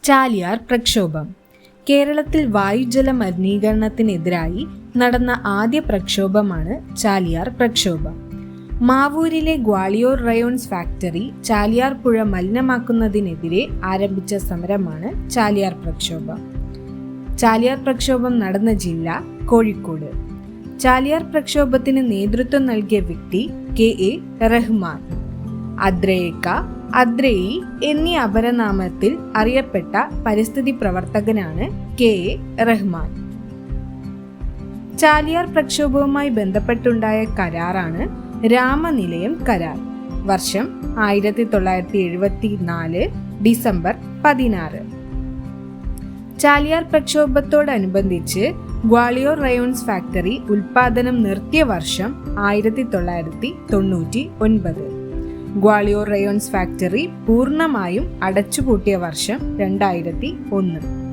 ചാലിയാർ പ്രക്ഷോഭം. കേരളത്തിൽ വായുജല മലിനീകരണത്തിനെതിരായി നടന്ന ആദ്യ പ്രക്ഷോഭമാണ് ചാലിയാർ പ്രക്ഷോഭം. മാവൂരിലെ ഗ്വാളിയോർ റയോൺസ് ഫാക്ടറി ചാലിയാർ പുഴ മലിനമാക്കുന്നതിനെതിരെ ആരംഭിച്ച സമരമാണ് ചാലിയാർ പ്രക്ഷോഭം. ചാലിയാർ പ്രക്ഷോഭം നടന്ന ജില്ല കോഴിക്കോട്. ചാലിയാർ പ്രക്ഷോഭത്തിന് നേതൃത്വം നൽകിയ വ്യക്തി കെ.എ. റഹ്മാൻ. അദ്രയേക്ക, അദ്രേയി എന്നീ അപരനാമത്തിൽ അറിയപ്പെട്ട പരിസ്ഥിതി പ്രവർത്തകനാണ് കെ.എ. റഹ്മാൻ. ചാലിയാർ പ്രക്ഷോഭവുമായി ബന്ധപ്പെട്ടുണ്ടായ കരാറാണ് രാമനിലയം കരാർ. വർഷം 1974 ഡിസംബർ 16. ചാലിയാർ പ്രക്ഷോഭത്തോടനുബന്ധിച്ച് ഗ്വാളിയോർ റയോൺസ് ഫാക്ടറി ഉൽപാദനം നിർത്തിയ വർഷം 1999. ഗ്വാളിയോർ റയോൺസ് ഫാക്ടറി പൂർണ്ണമായും അടച്ചുപൂട്ടിയ വർഷം 2001.